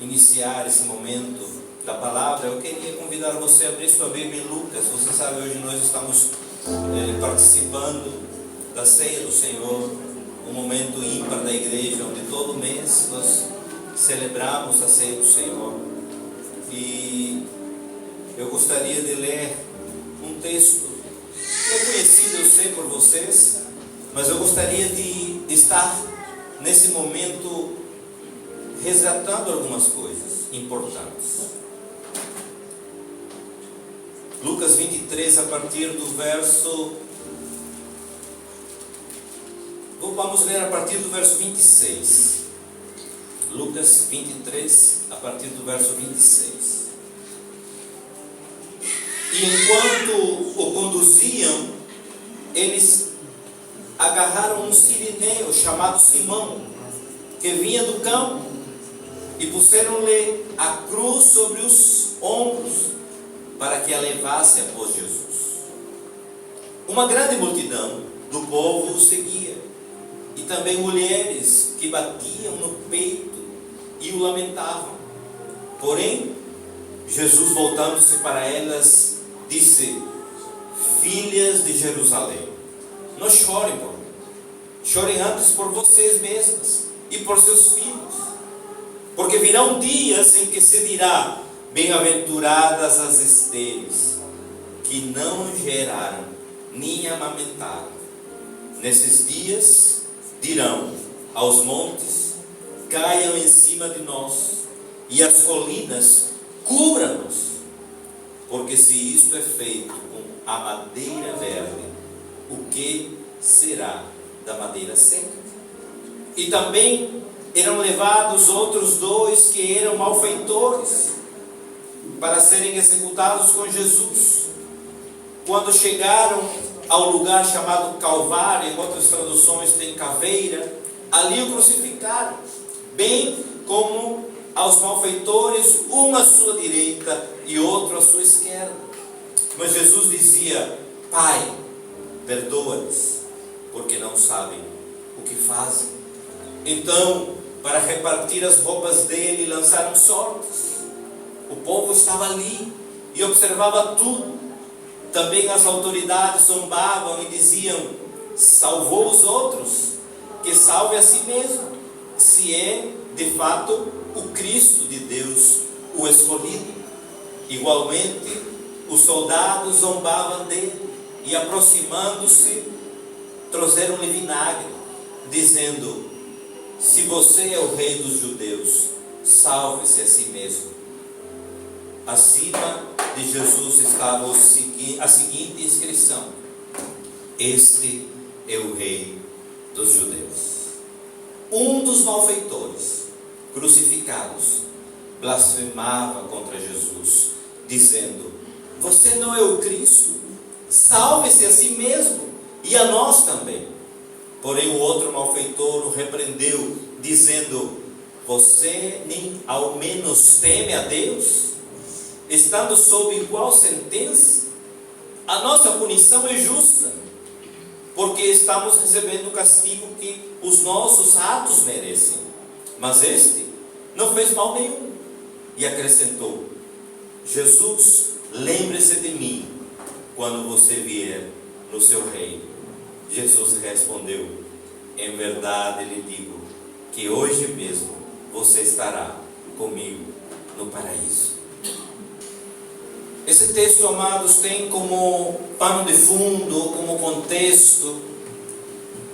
iniciar esse momento da palavra, eu queria convidar você a abrir sua Bíblia em Lucas. Você sabe, hoje nós estamos participando da ceia do Senhor, um momento ímpar da igreja, onde todo mês nós celebramos a ceia do Senhor. E eu gostaria de ler um texto que é conhecido, eu sei, por vocês, mas eu gostaria de estar nesse momento resgatando algumas coisas importantes. Lucas 23, a partir do verso... Vamos ler a partir do verso 26. Lucas 23, a partir do verso 26. E enquanto o conduziam, eles agarraram um sirineu chamado Simão, que vinha do campo, e puseram-lhe a cruz sobre os ombros, para que a levasse após Jesus. Uma grande multidão do povo o seguia, e também mulheres que batiam no peito e o lamentavam. Porém, Jesus, voltando-se para elas, disse: filhas de Jerusalém, não chorem por mim, chorem antes por vocês mesmas e por seus filhos, porque virão dias em que se dirá: bem-aventuradas as estéreis, que não geraram nem amamentaram. Nesses dias dirão aos montes: caiam em cima de nós, e às colinas cubram-nos. Porque se isto é feito com a madeira verde, o que será da madeira seca? E também eram levados outros dois que eram malfeitores, para serem executados com Jesus. Quando chegaram ao lugar chamado Calvário, em outras traduções tem caveira, ali o crucificaram, bem como aos malfeitores, um à sua direita e outro à sua esquerda. Mas Jesus dizia: Pai, perdoa-lhes, porque não sabem o que fazem. Então, para repartir as roupas dele, lançaram sortes. O povo estava ali e observava tudo. Também as autoridades zombavam e diziam: salvou os outros, que salve a si mesmo, se é de fato o Cristo de Deus, o escolhido. Igualmente, os soldados zombavam dele e, aproximando-se, trouxeram-lhe vinagre, dizendo: se você é o rei dos judeus, salve-se a si mesmo. Acima de Jesus estava a seguinte inscrição: este é o rei dos judeus. Um dos malfeitores crucificados blasfemava contra Jesus, dizendo: você não é o Cristo? Salve-se a si mesmo e a nós também. Porém o outro malfeitor o repreendeu, dizendo: você nem ao menos teme a Deus, estando sob igual sentença? A nossa punição é justa, porque estamos recebendo o castigo que os nossos atos merecem. Mas este não fez mal nenhum. E acrescentou: Jesus, lembre-se de mim quando você vier no seu reino. Jesus respondeu: em verdade lhe digo que hoje mesmo você estará comigo no paraíso. Esse texto, amados, tem como pano de fundo, como contexto,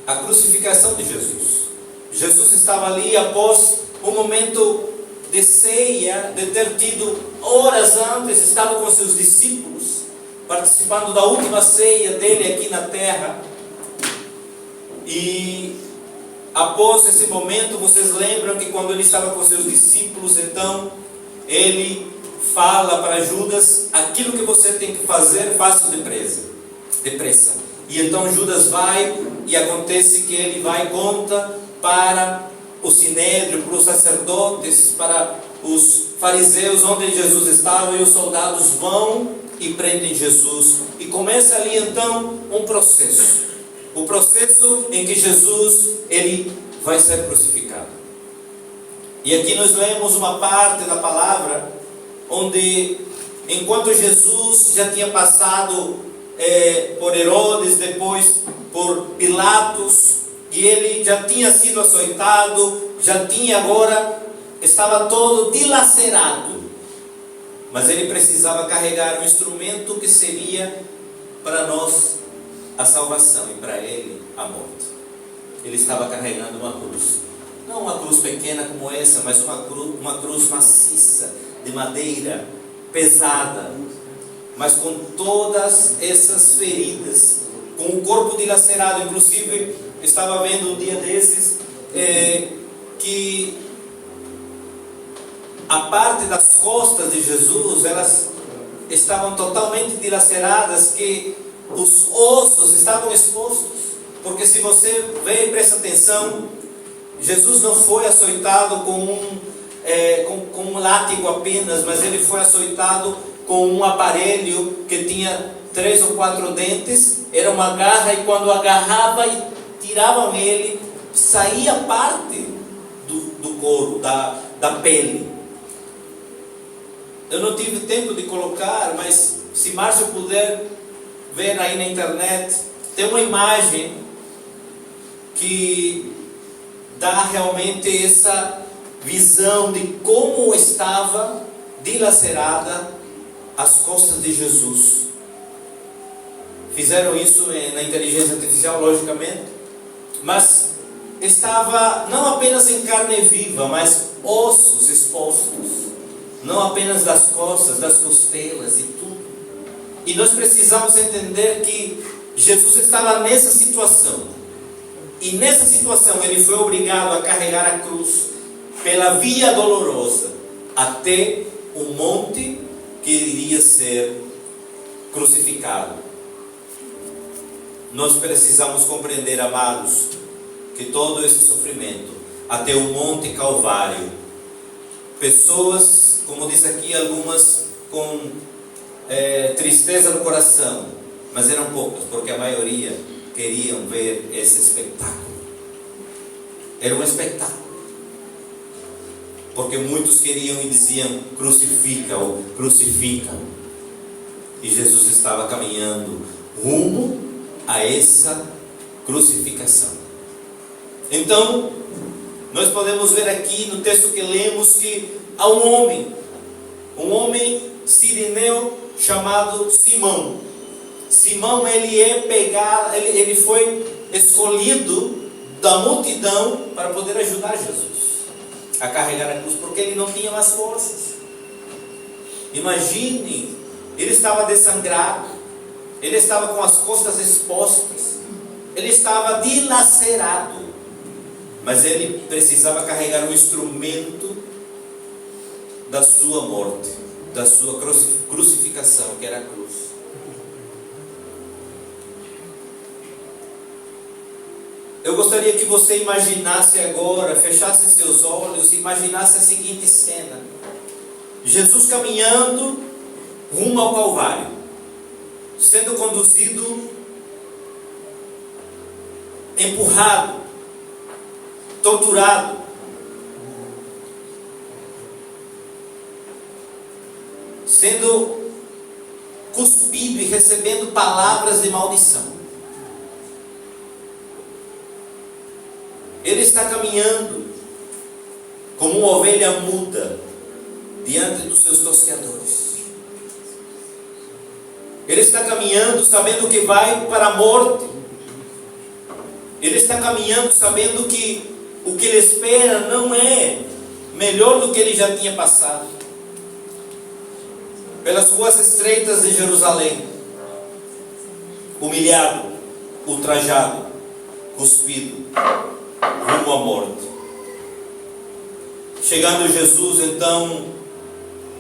a crucificação de Jesus. Jesus estava ali após um momento de ceia, de ter tido horas antes, estava com seus discípulos, participando da última ceia dele aqui na terra. E após esse momento, vocês lembram que quando ele estava com seus discípulos, então ele fala para Judas: aquilo que você tem que fazer, faça depressa. E então Judas vai, e acontece que ele vai e conta para o sinédrio, para os sacerdotes, para os fariseus onde Jesus estava, e os soldados vão e prendem Jesus. E começa ali então um processo. O processo em que Jesus ele vai ser crucificado. E aqui nós lemos uma parte da palavra onde, enquanto Jesus já tinha passado por Herodes, depois por Pilatos, e ele já tinha sido açoitado, já tinha agora, estava todo dilacerado, mas ele precisava carregar um instrumento que seria para nós a salvação e para ele a morte. Ele estava carregando uma cruz, não uma cruz pequena como essa, mas uma cruz maciça, de madeira, pesada, mas com todas essas feridas, com o corpo dilacerado. Inclusive, estava vendo um dia desses que a parte das costas de Jesus, elas estavam totalmente dilaceradas, que os ossos estavam expostos. Porque se você vê e presta atenção, Jesus não foi açoitado com um látigo apenas, mas ele foi açoitado com um aparelho que tinha 3 ou 4 dentes, era uma garra, e quando agarrava e tiravam ele, saía parte do couro, da pele. Eu não tive tempo de colocar, mas se Márcio puder ver aí na internet, tem uma imagem que dá realmente essa visão de como estava dilacerada as costas de Jesus. Fizeram isso na inteligência artificial, logicamente, mas estava não apenas em carne viva, mas ossos expostos, não apenas das costas, das costelas e tudo. E nós precisamos entender que Jesus estava nessa situação, e nessa situação ele foi obrigado a carregar a cruz pela via dolorosa até o monte que iria ser crucificado. Nós precisamos compreender, amados, que todo esse sofrimento até o Monte Calvário, pessoas, como diz aqui, algumas com tristeza no coração, mas eram poucas, porque a maioria queriam ver esse espetáculo. Era um espetáculo, porque muitos queriam e diziam: crucifica-o, crucifica-o. E Jesus estava caminhando rumo a essa crucificação. Então, nós podemos ver aqui no texto que lemos que há um homem sirineu chamado Simão. Simão, ele foi escolhido da multidão para poder ajudar Jesus a carregar a cruz, porque ele não tinha mais forças. Imagine, ele estava desangrado, ele estava com as costas expostas, ele estava dilacerado, mas ele precisava carregar um instrumento da sua morte, da sua crucificação, que era a cruz. Eu gostaria que você imaginasse agora, fechasse seus olhos e imaginasse a seguinte cena: Jesus caminhando rumo ao Calvário, sendo conduzido, empurrado, torturado, sendo cuspido e recebendo palavras de maldição. Ele está caminhando como uma ovelha muda diante dos seus tosqueadores. Ele está caminhando sabendo que vai para a morte. Ele está caminhando sabendo que o que ele espera não é melhor do que ele já tinha passado. Pelas ruas estreitas de Jerusalém, humilhado, ultrajado, cuspido, rumo à morte. Chegando Jesus, então,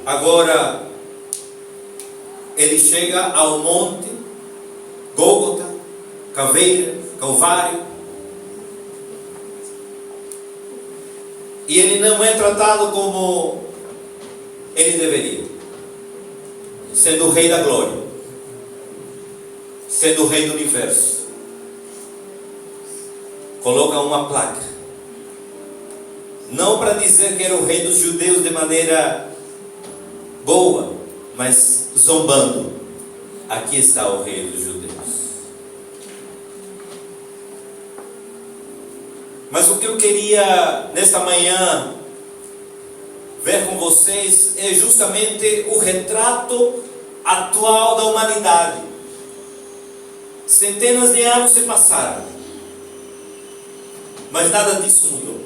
agora ele chega ao monte Gólgota, Caveira, Calvário, e ele não é tratado como ele deveria, sendo o Rei da Glória, sendo o Rei do Universo. Coloca uma placa: não para dizer que era o rei dos judeus de maneira boa, mas zombando. Aqui está o rei dos judeus. Mas o que eu queria nesta manhã ver com vocês é justamente o retrato atual da humanidade. Centenas de anos se passaram, mas nada disso mudou.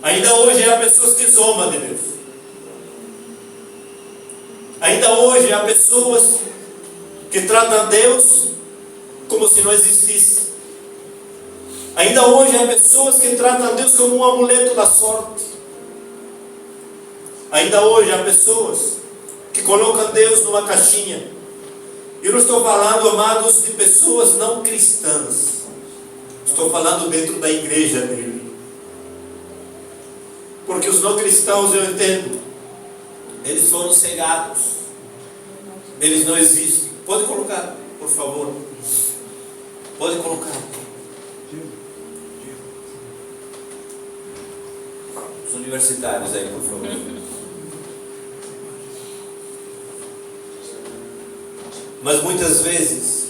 Ainda hoje há pessoas que zombam de Deus. Ainda hoje há pessoas que tratam Deus como se não existisse. Ainda hoje há pessoas que tratam Deus como um amuleto da sorte. Ainda hoje há pessoas que colocam Deus numa caixinha. Eu não estou falando, amados, de pessoas não cristãs. Estou falando dentro da igreja dele. Porque os não cristãos, eu entendo, eles foram cegados. Eles não existem. Pode colocar, por favor. Pode colocar. Os universitários aí, por favor. Mas muitas vezes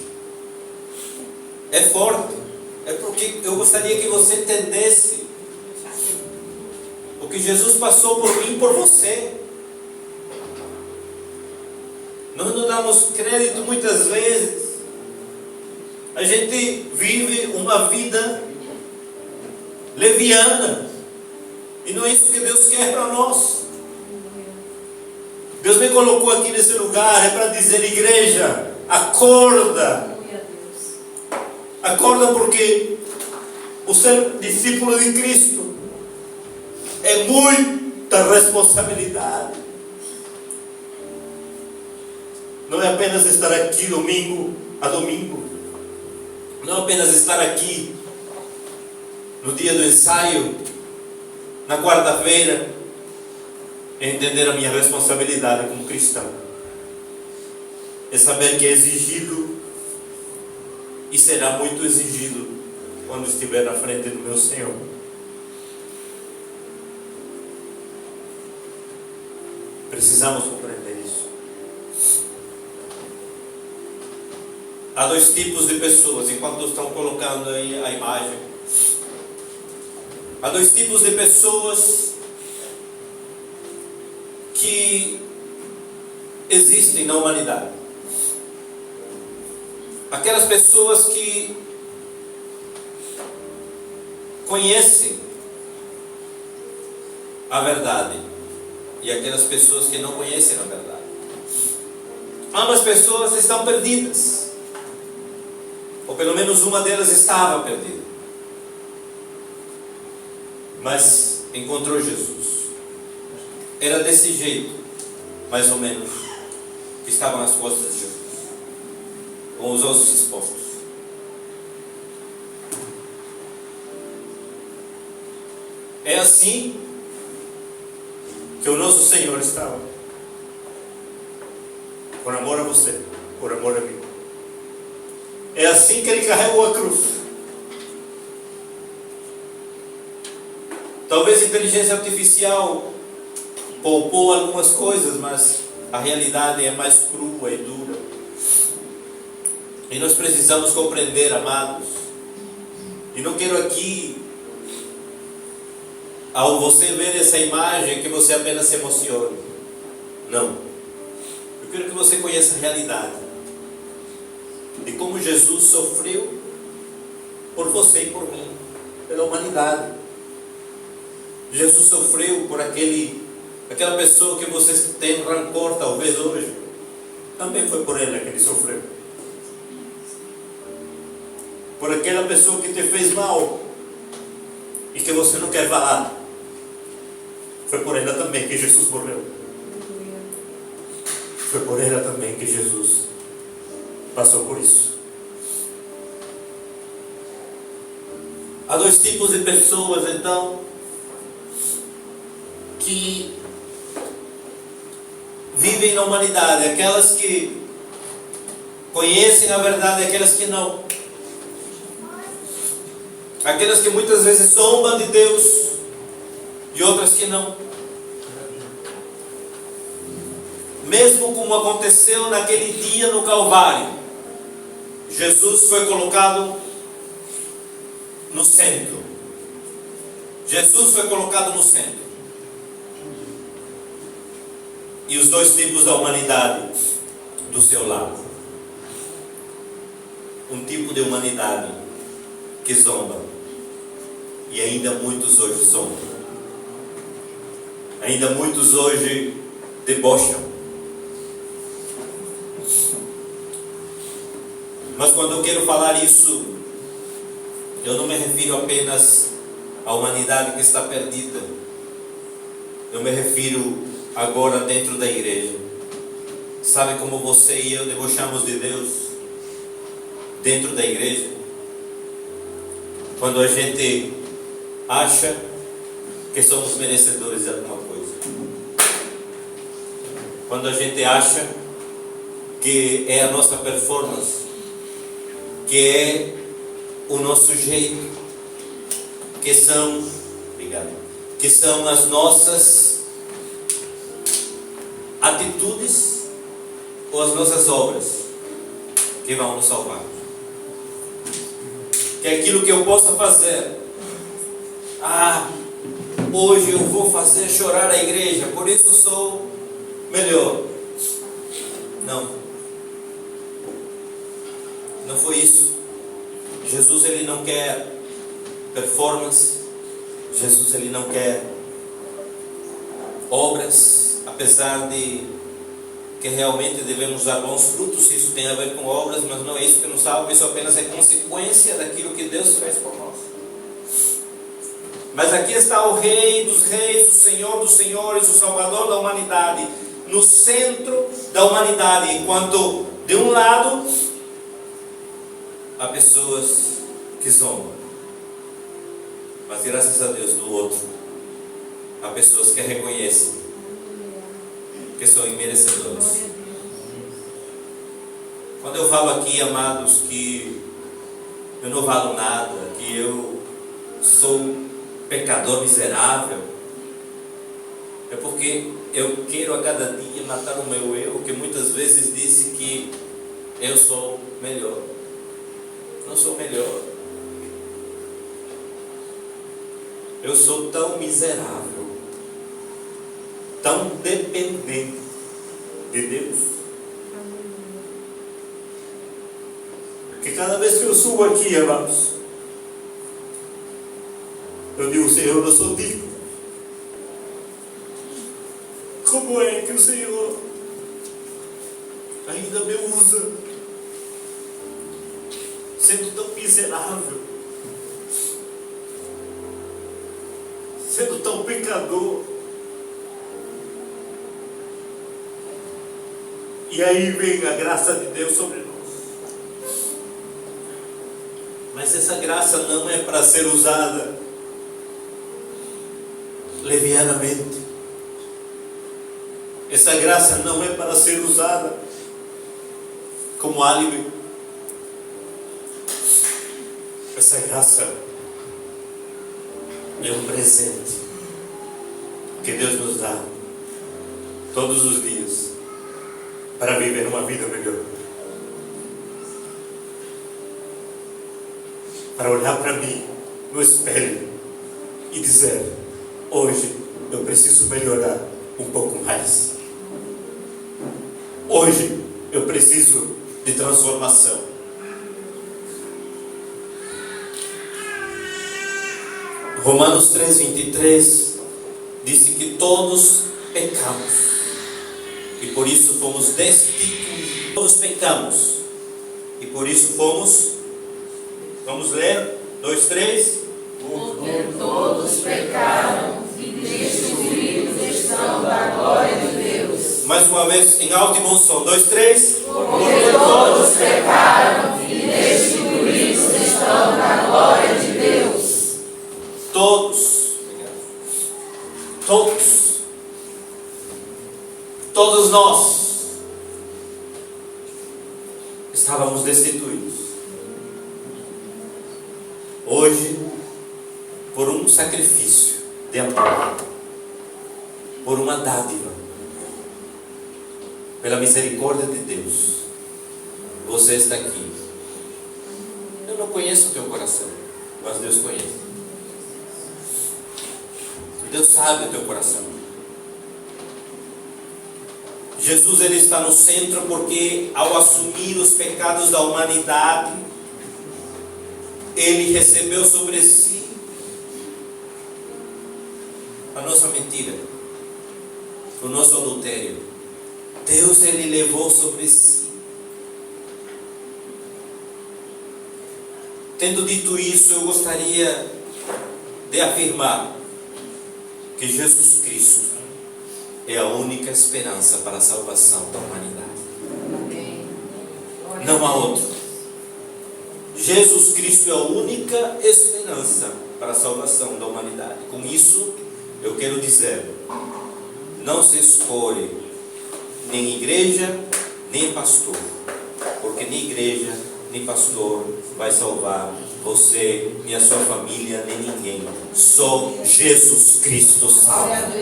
é forte. É porque eu gostaria que você entendesse o que Jesus passou por mim e por você. Nós não damos crédito muitas vezes. A gente vive uma vida leviana. E não é isso que Deus quer para nós. Deus me colocou aqui nesse lugar, é para dizer, igreja, acorda. Acorda, porque o ser discípulo de Cristo é muita responsabilidade. Não é apenas estar aqui domingo a domingo. Não é apenas estar aqui no dia do ensaio, na quarta-feira, é entender a minha responsabilidade como cristão. É saber que é exigido e será muito exigido quando estiver na frente do meu Senhor. Precisamos compreender isso. Há dois tipos de pessoas, enquanto estão colocando aí a imagem. Há dois tipos de pessoas que existem na humanidade. Aquelas pessoas que conhecem a verdade e aquelas pessoas que não conhecem a verdade. Ambas pessoas estão perdidas, ou pelo menos uma delas estava perdida, mas encontrou Jesus. Era desse jeito, mais ou menos, que estavam nas costas de Jesus, com os ossos expostos. É assim que o nosso Senhor estava, por amor a você, por amor a mim. É assim que Ele carregou a cruz. Talvez a inteligência artificial poupou algumas coisas, mas a realidade é mais crua e dura. E nós precisamos compreender, amados. E não quero aqui, ao você ver essa imagem, que você apenas se emocione. Não. Eu quero que você conheça a realidade de como Jesus sofreu por você e por mim, pela humanidade. Jesus sofreu por aquela pessoa que você tem rancor talvez hoje. Também foi por ela que Ele sofreu. Por aquela pessoa que te fez mal e que você não quer falar. Foi por ela também que Jesus morreu. Foi por ela também que Jesus passou por isso. Há dois tipos de pessoas, então, que vivem na humanidade. Aquelas que conhecem a verdade e aquelas que não. aquelas que muitas vezes zombam de Deus e outras que não. Mesmo como aconteceu naquele dia no Calvário, Jesus foi colocado no centro. Jesus foi colocado no centro. E os dois tipos da humanidade do seu lado. Um tipo de humanidade que zomba. E ainda muitos hoje zombam. Ainda muitos hoje debocham. Mas quando eu quero falar isso, eu não me refiro apenas à humanidade que está perdida. Eu me refiro agora dentro da igreja. Sabe como você e eu debochamos de Deus dentro da igreja? Quando a gente acha que somos merecedores de alguma coisa. Quando a gente acha que é a nossa performance, que é o nosso jeito, que são as nossas atitudes ou as nossas obras que vão nos salvar. Que é aquilo que eu possa fazer. Hoje eu vou fazer chorar a igreja, por isso sou melhor. Não foi isso. Jesus, ele não quer performance. Jesus, ele não quer obras, apesar de que realmente devemos dar bons frutos. Isso tem a ver com obras, mas não é isso que nos salva. Isso apenas é consequência daquilo que Deus fez por nós. Mas aqui está o Rei dos Reis, o Senhor dos Senhores, o Salvador da humanidade, no centro da humanidade, enquanto de um lado há pessoas que zombam, mas graças a Deus do outro há pessoas que reconhecem que são imerecedores. Quando eu falo aqui, amados, que eu não valo nada, que eu sou pecador miserável, é porque eu quero a cada dia matar o meu eu, que muitas vezes disse que eu sou melhor. Não sou melhor. Eu sou tão miserável, tão dependente de Deus, que cada vez que eu subo aqui, amados, eu digo: Senhor, eu sou digno. Como é que o Senhor ainda me usa, sendo tão miserável, sendo tão pecador? E aí vem a graça de Deus sobre nós. Mas essa graça não é para ser usada levianamente. Essa graça não é para ser usada como álibi. Essa graça é um presente que Deus nos dá todos os dias para viver uma vida melhor. Para olhar para mim no espelho e dizer: hoje eu preciso melhorar um pouco mais. Hoje eu preciso de transformação. Romanos 3:23 disse que todos pecamos e por isso fomos destituídos. Todos pecamos e por isso fomos. Vamos ler? 2, 3. Porque todos pecaram e destituídos estão da glória de Deus. Mais uma vez, em alto e bom som. 2, 3. Porque todos pecaram e destituídos estão da glória de Deus. Todos. Todos. Todos nós estávamos destituídos. Hoje por um sacrifício de amor, por uma dádiva, pela misericórdia de Deus, você está aqui. Eu não conheço o teu coração, mas Deus conhece. Deus sabe o teu coração. Jesus, ele está no centro porque ao assumir os pecados da humanidade, ele recebeu sobre si a nossa mentira, o nosso adultério. Deus, ele levou sobre si. Tendo dito isso, eu gostaria de afirmar que Jesus Cristo é a única esperança para a salvação da humanidade. Não há outro. Jesus Cristo é a única esperança para a salvação da humanidade. Com isso, eu quero dizer, não se escolhe nem igreja, nem pastor, porque nem igreja, nem pastor vai salvar você, nem a sua família, nem ninguém. Só Jesus Cristo salva.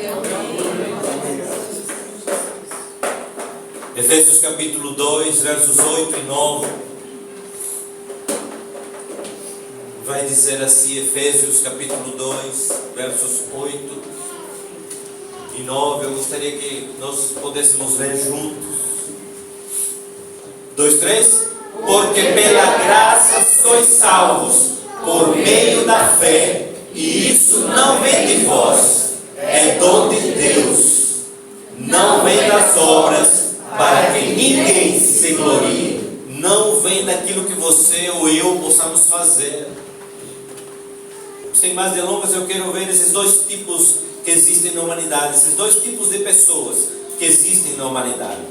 Efésios capítulo 2, versos 8 e 9. Vai dizer assim, Efésios capítulo 2, versos 8 e 9. Eu gostaria que nós pudéssemos ler juntos. 2, 3. Porque pela graça sois salvos, por meio da fé, e isso não vem de vós, é dom de Deus, não vem das obras, para que ninguém se glorie. Não vem daquilo que você ou eu possamos fazer. Sem mais delongas, eu quero ver esses dois tipos que existem na humanidade, esses dois tipos de pessoas que existem na humanidade.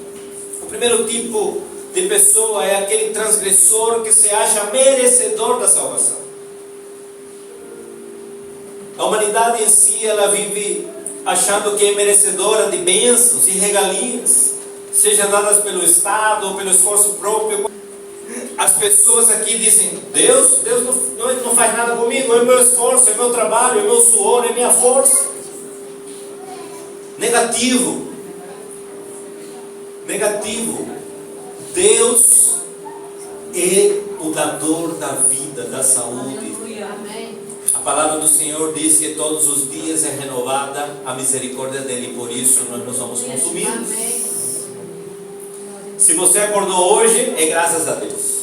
O primeiro tipo de pessoa é aquele transgressor que se acha merecedor da salvação. A humanidade em si, ela vive achando que é merecedora de bênçãos e regalias, seja dadas pelo Estado ou pelo esforço próprio. As pessoas aqui dizem, Deus não faz nada comigo, é o meu esforço, é o meu trabalho, é o meu suor, é a minha força. Negativo. Deus é o dador da vida, da saúde. A palavra do Senhor diz que todos os dias é renovada a misericórdia dele, por isso nós não somos consumidos. Se você acordou hoje, é graças a Deus.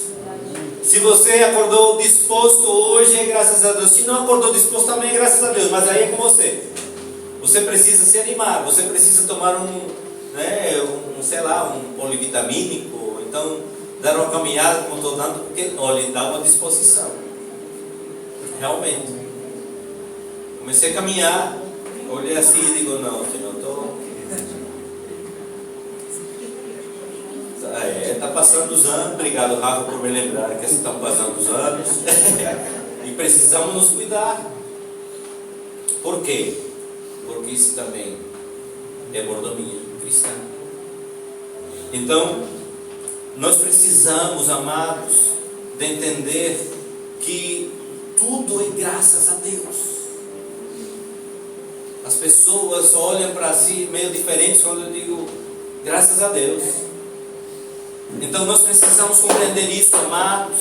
Se você acordou disposto hoje, é graças a Deus. Se não acordou disposto, também é graças a Deus. Mas aí é com você. Você precisa se animar. Você precisa tomar um polivitamínico. Ou então, dar uma caminhada, como estou dando, porque, olha, dá uma disposição. Realmente. Comecei a caminhar. Olhei assim e digo, não, Senhor, estou... Está passando os anos. Obrigado, Rafa, por me lembrar que estão passando os anos. E precisamos nos cuidar. Por quê? Porque isso também é mordomia cristã. Então, nós precisamos, amados, de entender que tudo é graças a Deus. As pessoas olham para si meio diferentes quando eu digo graças a Deus. Então nós precisamos compreender isso, amados.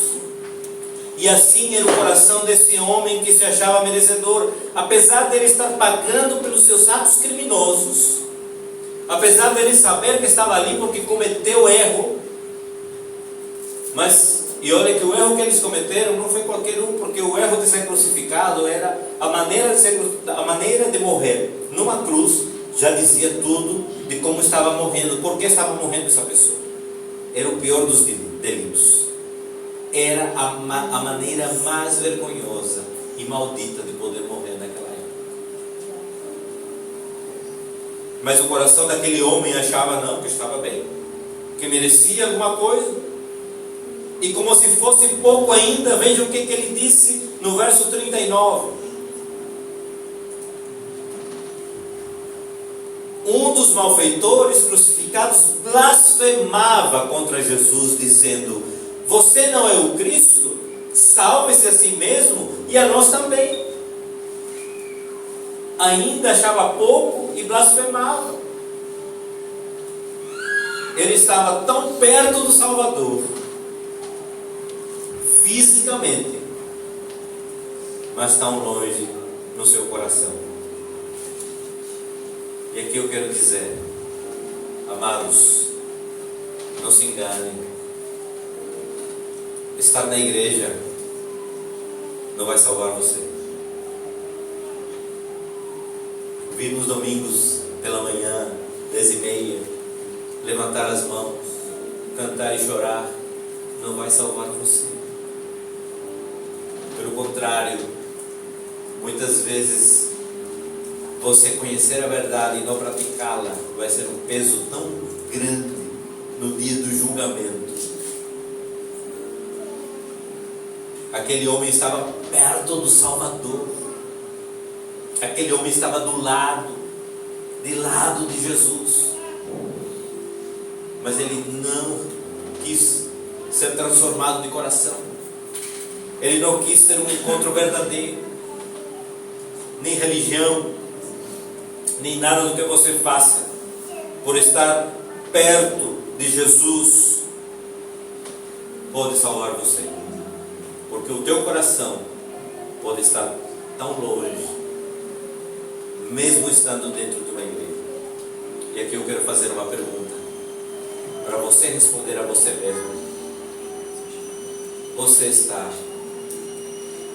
E assim era o coração desse homem que se achava merecedor. Apesar dele estar pagando pelos seus atos criminosos, apesar dele saber que estava ali porque cometeu erro, e olha que o erro que eles cometeram não foi qualquer um, porque o erro de ser crucificado era a maneira de morrer numa cruz. Já dizia tudo de como estava morrendo, por que estava morrendo essa pessoa. Era o pior dos delitos. Era a maneira mais vergonhosa e maldita de poder morrer naquela época. Mas o coração daquele homem achava não, que estava bem, que merecia alguma coisa. E como se fosse pouco ainda, veja o que ele disse no verso 39. Um dos malfeitores crucificados blasfemava contra Jesus, dizendo: você não é o Cristo? Salve-se a si mesmo e a nós também. ainda achava pouco e blasfemava. Ele estava tão perto do Salvador, fisicamente, mas tão longe no seu coração. E aqui eu quero dizer, amados, não se enganem. Estar na igreja não vai salvar você. Vir nos domingos pela manhã, 10h30, levantar as mãos, cantar e chorar, não vai salvar você. Pelo contrário, muitas vezes você conhecer a verdade e não praticá-la vai ser um peso tão grande no dia do julgamento. Aquele homem estava perto do Salvador. Aquele homem estava de lado de Jesus. Mas ele não quis ser transformado de coração. Ele não quis ter um encontro verdadeiro. Nem religião, nem nada do que você faça por estar perto de Jesus pode salvar você. Porque o teu coração pode estar tão longe, mesmo estando dentro de uma igreja. E aqui eu quero fazer uma pergunta para você responder a você mesmo. Você está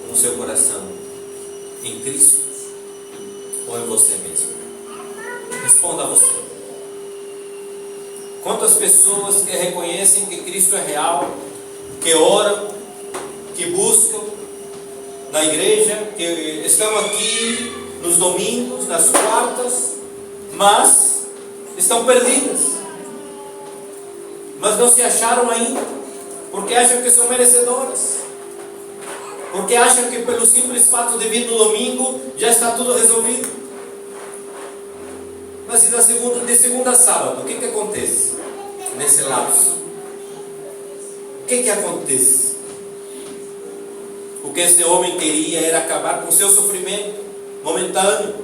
com o seu coração em Cristo ou em você mesmo? Responda a você. Quantas pessoas que reconhecem que Cristo é real, que oram, que buscam na igreja, que estão aqui nos domingos, nas quartas, mas estão perdidas, mas não se acharam ainda, porque acham que são merecedoras, porque acham que pelo simples fato de vir no domingo já está tudo resolvido. Mas e de segunda a sábado, o que acontece nesse lapso? O que acontece? O que esse homem queria era acabar com o seu sofrimento momentâneo.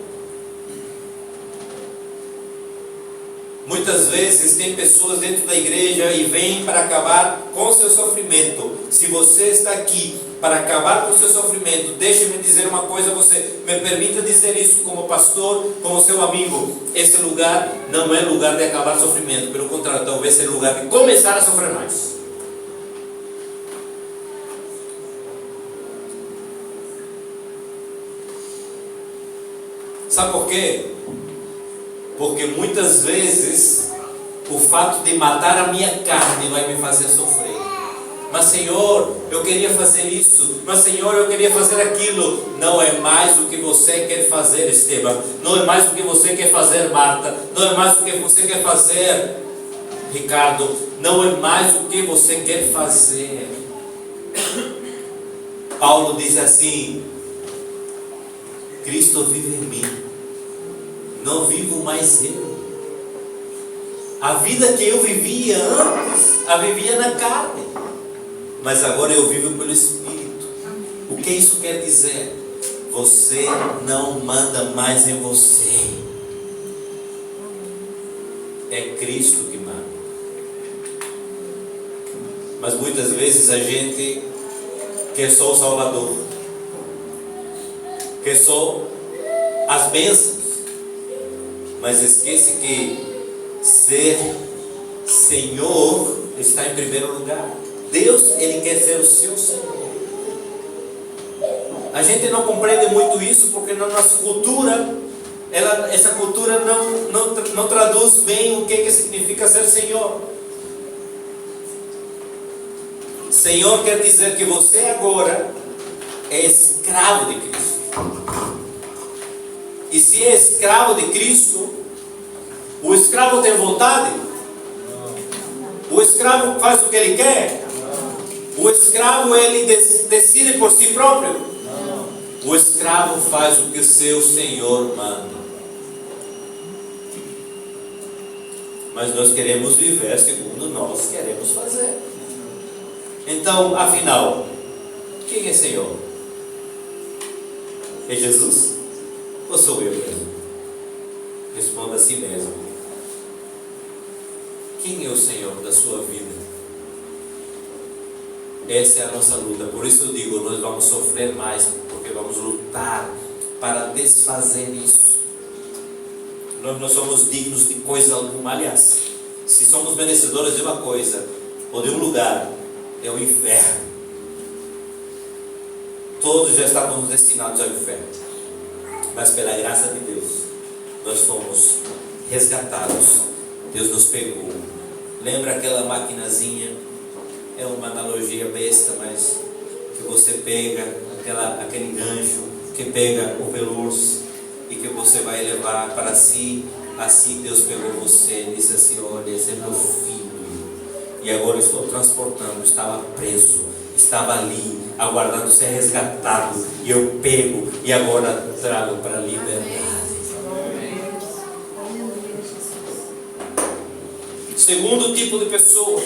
Muitas vezes tem pessoas dentro da igreja e vêm para acabar com o seu sofrimento. Se você está aqui para acabar com o seu sofrimento, deixe-me dizer uma coisa, você me permita dizer isso como pastor, como seu amigo. Esse lugar não é lugar de acabar sofrimento, pelo contrário, talvez seja lugar de começar a sofrer mais. Sabe por quê? Porque muitas vezes o fato de matar a minha carne vai me fazer sofrer. Mas Senhor, eu queria fazer isso. Mas Senhor, eu queria fazer aquilo. Não é mais o que você quer fazer, Esteban. Não é mais o que você quer fazer, Marta. Não é mais o que você quer fazer, Ricardo. Não é mais o que você quer fazer. Paulo diz assim: Cristo vive em mim, não vivo mais eu. A vida que eu vivia antes, a vivia na carne, mas agora eu vivo pelo Espírito. O que isso quer dizer? Você não manda mais em você, é Cristo que manda. Mas muitas vezes a gente quer só o Salvador, quer só as bênçãos, mas esquece que ser Senhor está em primeiro lugar. Deus, Ele quer ser o seu Senhor. A gente não compreende muito isso porque na nossa cultura, essa cultura não traduz bem o que significa ser Senhor. Senhor quer dizer que você agora é escravo de Cristo. E se é escravo de Cristo, o escravo tem vontade? O escravo faz o que ele quer? O escravo ele decide por si próprio? O escravo faz o que o seu Senhor manda. Mas nós queremos viver segundo nós queremos fazer. Então, afinal, quem é Senhor? É Jesus ou sou eu mesmo? Responda a si mesmo. Quem é o Senhor da sua vida? Essa é a nossa luta. Por isso eu digo, nós vamos sofrer mais, porque vamos lutar para desfazer isso. Nós não somos dignos de coisa alguma. Aliás, se somos merecedores de uma coisa ou de um lugar, é o inferno. Todos já estávamos destinados ao inferno, mas pela graça de Deus nós fomos resgatados. Deus nos pegou. Lembra aquela maquinazinha? É uma analogia besta, mas que você pega aquele gancho que pega o veloz e que você vai levar para si. Assim Deus pegou você e disse assim: olha, esse é meu filho, e agora estou transportando. Estava preso, estava ali aguardando ser resgatado, e eu pego e agora trago para a liberdade. Segundo tipo de pessoa,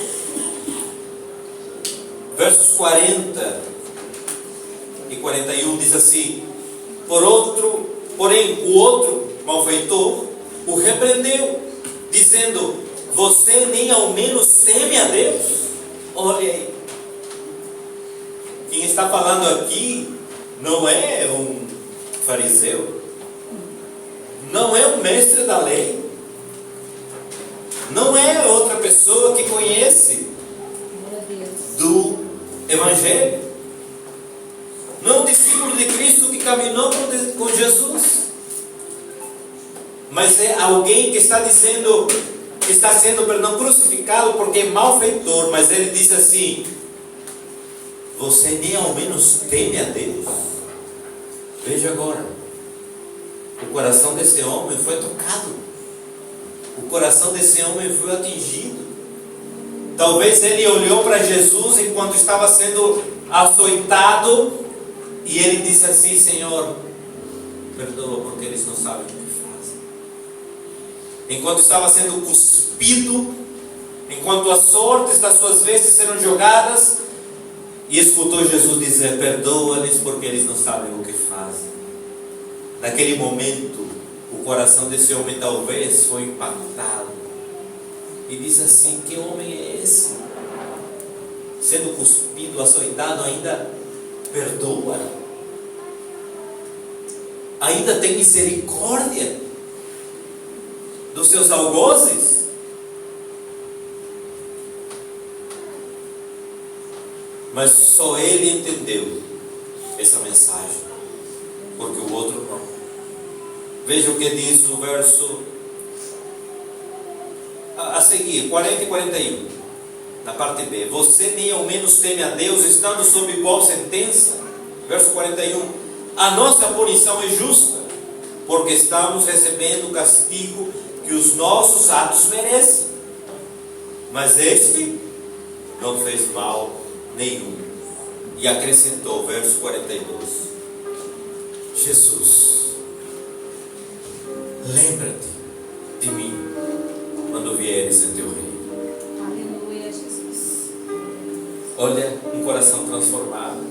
versos 40 e 41 diz assim: porém o outro malfeitor o repreendeu, dizendo: você nem ao menos teme a Deus? Olha aí, quem está falando aqui não é um fariseu, não é um mestre da lei, não é outra pessoa que conhece do Evangelho, não é um discípulo de Cristo que caminhou com Jesus, mas é alguém que está dizendo, que está sendo, crucificado porque é malfeitor. Mas ele diz assim: você nem ao menos teme a Deus? Veja agora, o coração desse homem foi tocado, o coração desse homem foi atingido. Talvez ele olhou para Jesus enquanto estava sendo açoitado, e ele disse assim: Senhor, perdoa, porque eles não sabem o que fazem. Enquanto estava sendo cuspido, enquanto as sortes das suas vestes eram jogadas, e escutou Jesus dizer: perdoa-lhes, porque eles não sabem o que fazem. Naquele momento, o coração desse homem talvez foi impactado, e disse assim: que homem é esse? Sendo cuspido, açoitado, ainda perdoa, ainda tem misericórdia dos seus algozes? Mas só ele entendeu essa mensagem, porque o outro não. Veja o que diz o verso a seguir, 40 e 41, na parte B. Você nem ao menos teme a Deus, estando sob igual sentença? Verso 41. A nossa punição é justa, porque estamos recebendo o castigo que os nossos atos merecem. Mas este não fez mal nenhum. E acrescentou, verso 42: Jesus, lembra-te de mim quando vieres em teu reino. Aleluia, Jesus. Olha, um coração transformado.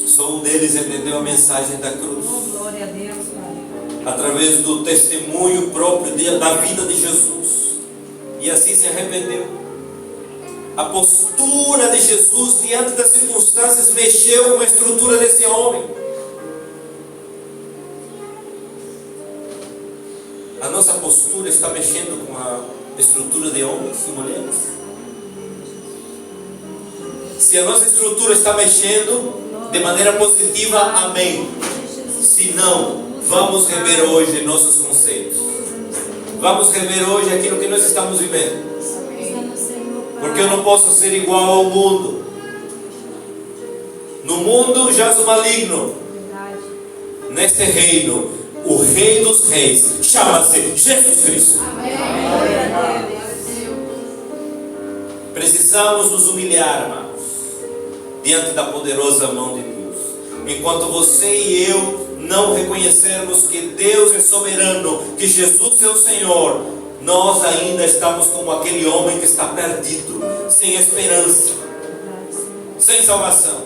Só um deles entendeu a mensagem da cruz. Oh, glória a Deus, Pai. Através do testemunho próprio da vida de Jesus. E assim se arrependeu. A postura de Jesus diante das circunstâncias mexeu com a estrutura desse homem. A nossa postura está mexendo com a estrutura de homens e mulheres? Se a nossa estrutura está mexendo de maneira positiva, amém. Se não, vamos rever hoje nossos conceitos. Vamos rever hoje aquilo que nós estamos vivendo. Porque eu não posso ser igual ao mundo. No mundo jaz o maligno. Neste reino, o Rei dos Reis chama-se Jesus Cristo. Precisamos nos humilhar, irmãos, diante da poderosa mão de Deus. Enquanto você e eu não reconhecermos que Deus é soberano, que Jesus é o Senhor, nós ainda estamos como aquele homem que está perdido, sem esperança, sem salvação.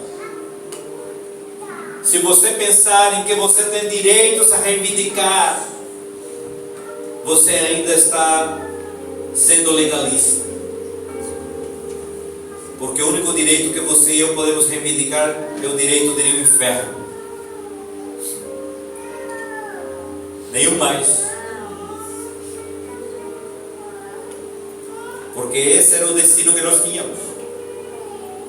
se você pensar em que você tem direitos a reivindicar, você ainda está sendo legalista. Porque o único direito que você e eu podemos reivindicar é o direito de ir ao inferno. Nenhum mais. Porque esse era o destino que nós tínhamos.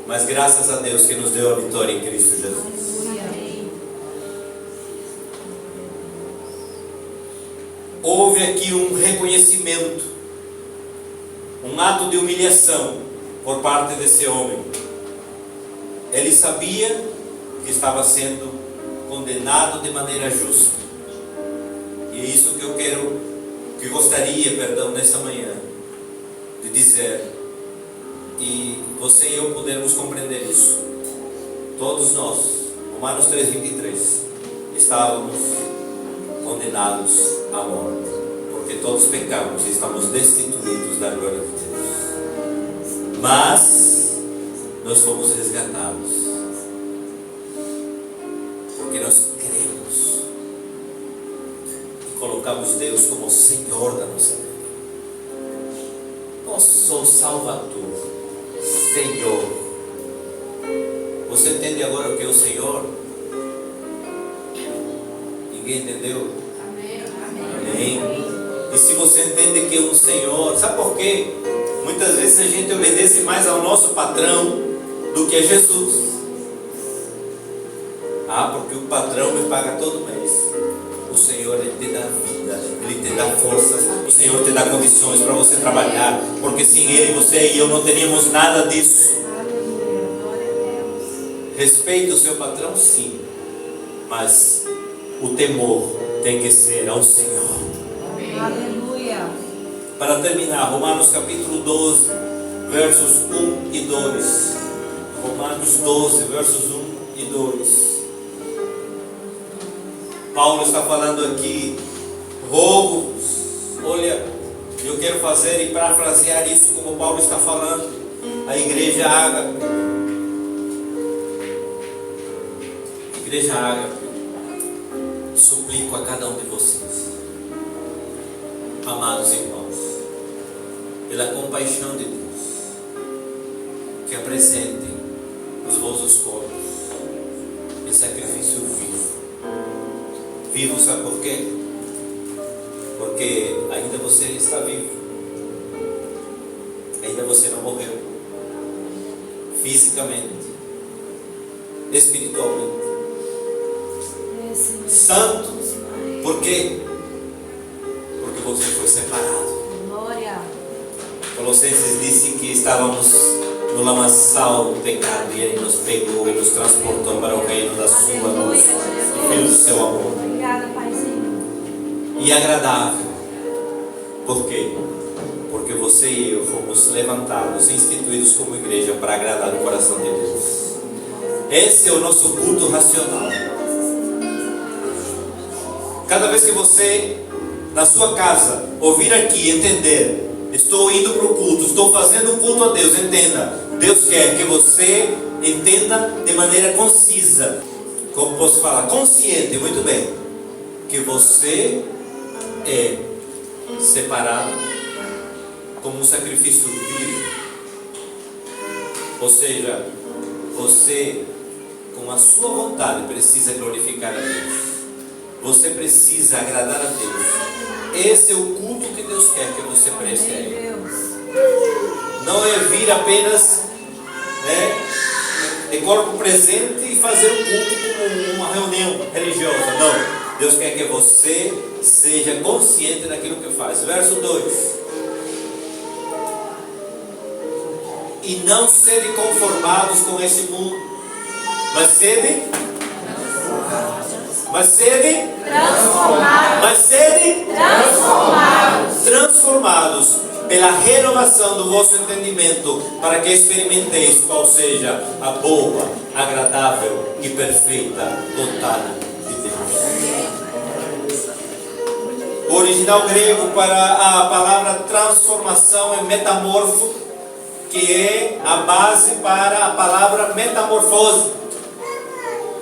Mas graças a Deus que nos deu a vitória em Cristo Jesus. Houve aqui um reconhecimento, um ato de humilhação por parte desse homem. Ele sabia que estava sendo condenado de maneira justa. E é isso que gostaria, nesta manhã, de dizer. E você e eu podemos compreender isso. Todos nós, Romanos 3:23, estávamos condenados à morte, porque todos pecamos e estamos destituídos da glória de Deus. Mas nós fomos resgatados, porque nós cremos e colocamos Deus como Senhor da nossa vida. Não sou Salvador, Senhor. Você entende agora o que é o Senhor? Ninguém entendeu? Amém. E se você entende que é um Senhor, sabe por quê? Muitas vezes a gente obedece mais ao nosso patrão do que a Jesus. Porque o patrão me paga todo mês. O Senhor, Ele te dá vida, Ele te dá forças, o Senhor te dá condições para você trabalhar, porque sem Ele, você e eu não teríamos nada disso. Respeite o seu patrão, sim, mas o temor tem que ser ao Senhor. Aleluia. Para terminar, Romanos capítulo 12, versos 1 e 2. Romanos 12, versos 1 e 2. Paulo está falando aqui, rogo-vos. Olha, eu quero fazer e parafrasear isso como Paulo está falando. A igreja Ágape. Igreja Ágape, suplico a cada um de vocês, amados irmãos, pela compaixão de Deus, que apresentem os vossos corpos em sacrifício vivo. Vivo, sabe por quê? Porque ainda você está vivo, ainda você não morreu, fisicamente, espiritualmente. Santo, por quê? Porque você foi separado. Glória. Colossenses disse que estávamos no lamaçal do pecado e Ele nos pegou e nos transportou para o reino da sua luz, pelo seu amor. Obrigada, Paizinho. E agradável. Por quê? Porque você e eu fomos levantados, instituídos como igreja para agradar o coração de Deus. Esse é o nosso culto racional. Cada vez que você, na sua casa, ouvir aqui, entender, estou indo para o culto, estou fazendo o culto a Deus, entenda, Deus quer que você entenda de maneira concisa, como posso falar, consciente, muito bem, que você é separado como um sacrifício vivo. Ou seja, você, com a sua vontade, precisa glorificar a Deus. Você precisa agradar a Deus. Esse é o culto que Deus quer que você preste a Ele. Não é vir apenas de corpo presente e fazer o culto como uma reunião religiosa. Não. Deus quer que você seja consciente daquilo que faz. Verso 2. E não sede conformados com esse mundo, mas sede transformados pela renovação do vosso entendimento, para que experimenteis qual seja a boa, agradável e perfeita vontade de Deus. O original grego para a palavra transformação é metamorfo, que é a base para a palavra metamorfose.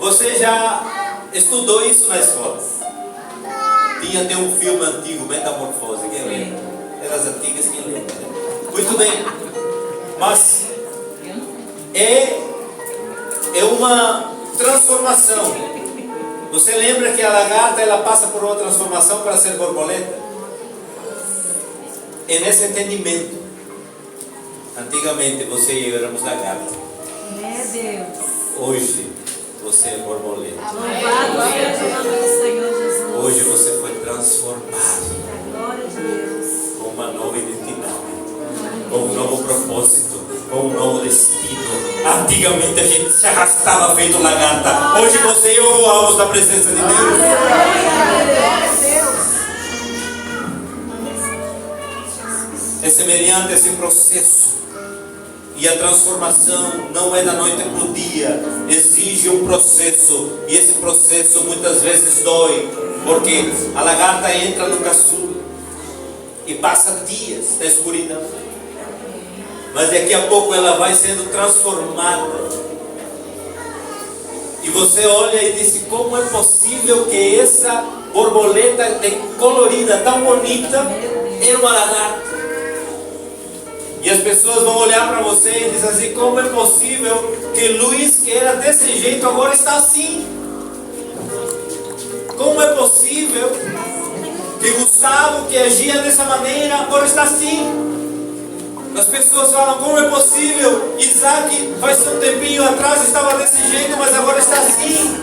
Você já estudou isso na escola? Tinha até um filme antigo, Metamorfose. Quem lembra? Era as antigas, quem lembra? Muito bem. Mas é uma transformação. Você lembra que a lagarta ela passa por uma transformação para ser borboleta? É nesse entendimento. Antigamente você e eu éramos lagarta. Meu Deus. Hoje você é borboleta. Louvado seja o nome do Senhor Jesus. Hoje você foi transformado Glória a Deus. com uma nova identidade, com um novo propósito, com um novo destino. Antigamente a gente se arrastava feito lagarta. Hoje você e eu voamos na presença de Deus. É semelhante a esse processo. E a transformação não é da noite para o dia. Exige um processo. E esse processo muitas vezes dói. Porque a lagarta entra no casulo e passa dias na escuridão. Mas daqui a pouco ela vai sendo transformada. E você olha e diz: como é possível que essa borboleta colorida, tão bonita, era uma lagarta? E as pessoas vão olhar para você e dizer assim: como é possível que Luiz, que era desse jeito, agora está assim? Como é possível que Gustavo, que agia dessa maneira, agora está assim? As pessoas falam: como é possível? Isaac, faz um tempinho atrás estava desse jeito, mas agora está assim.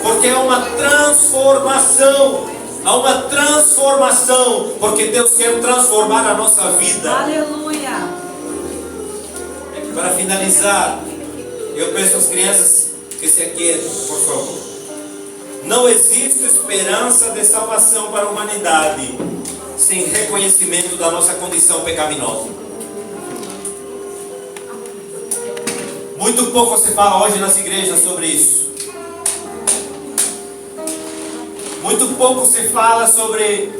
Porque é uma transformação. Há uma transformação, porque Deus quer transformar a nossa vida. Aleluia. Para finalizar, eu peço às crianças que se aquietem, por favor. Não existe esperança de salvação para a humanidade sem reconhecimento da nossa condição pecaminosa. Muito pouco se fala hoje nas igrejas sobre isso. Muito pouco se fala sobre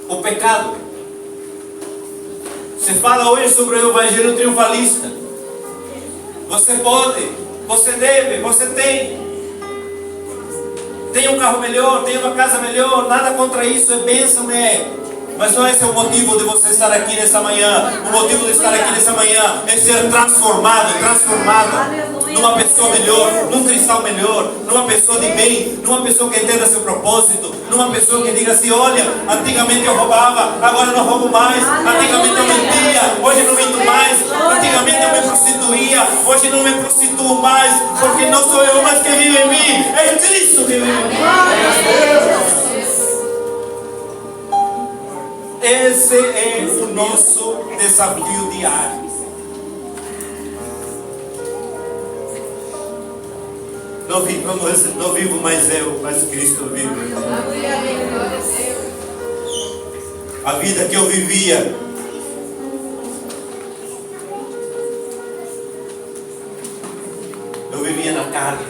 o pecado. Se fala hoje sobre o evangelho triunfalista. Você pode, você deve, você tem. Tem um carro melhor, tem uma casa melhor, nada contra isso, é bênção, é. Mas não esse é o motivo de você estar aqui nessa manhã. O motivo de estar aqui nessa manhã é ser transformada numa pessoa melhor, num cristão melhor, numa pessoa de bem, numa pessoa que entenda seu propósito, numa pessoa que diga assim: olha, antigamente eu roubava, agora eu não roubo mais. Antigamente eu mentia, hoje não minto mais. Antigamente eu me prostituía, hoje não me prostituo mais, porque não sou eu mais que vive em mim, é Cristo que vive em mim. Esse é o nosso desafio diário. Não vivo mais eu, mas Cristo vive. A vida que eu vivia, eu vivia na carne.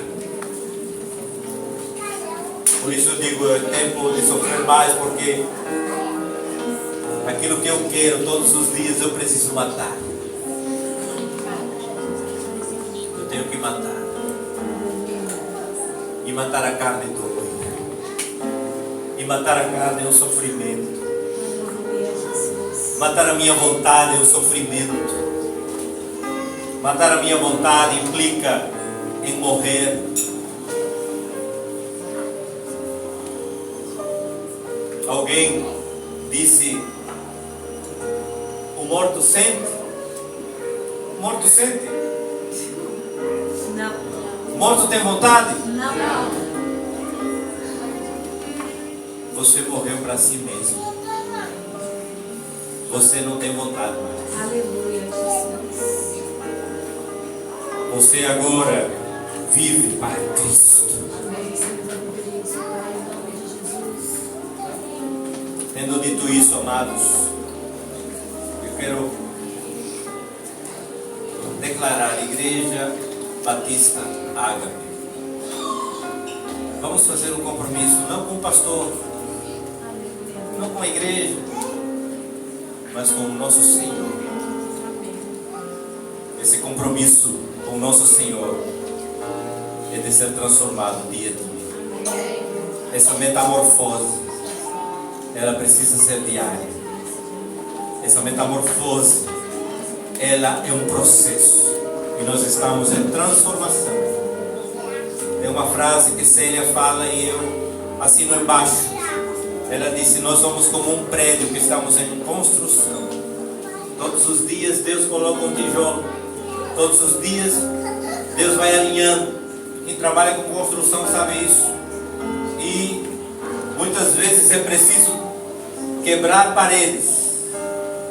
Por isso eu digo, é tempo de sofrer mais, porque aquilo que eu quero todos os dias eu preciso matar. Eu tenho que matar. E matar a carne dói. E matar a carne é um sofrimento. Matar a minha vontade é um sofrimento. Matar a minha vontade implica em morrer. Alguém disse: o morto sente? O morto sente? Não. O morto tem vontade? Não. Você morreu para si mesmo. Você não tem vontade mais. Aleluia, Jesus. Você agora vive para Cristo. Amém, Senhor. Isso, Pai, em nome de Jesus. Tendo dito isso, amados, eu quero declarar: Igreja Batista Ágape. Vamos fazer um compromisso, não com o pastor, não com a igreja, mas com o nosso Senhor. Esse compromisso com o nosso Senhor é de ser transformado dia a dia. Essa metamorfose, ela precisa ser diária. Essa metamorfose, ela é um processo. E nós estamos em transformação. Tem uma frase que Célia fala e eu assino embaixo. Ela disse: nós somos como um prédio que estamos em construção. Todos os dias Deus coloca um tijolo. Todos os dias Deus vai alinhando. Quem trabalha com construção sabe isso. E muitas vezes é preciso quebrar paredes.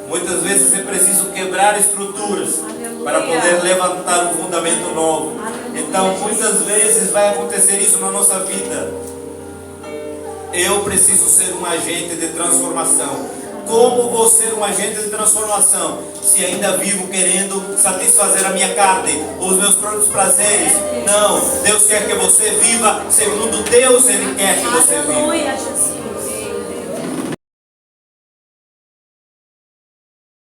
Muitas vezes é preciso quebrar estruturas. Aleluia. Para poder levantar um fundamento novo. Aleluia. Então muitas vezes vai acontecer isso na nossa vida. Eu preciso ser um agente de transformação. Como vou ser um agente de transformação se ainda vivo querendo satisfazer a minha carne, os meus próprios prazeres? Não, Deus quer que você viva segundo Deus, Ele quer que você viva.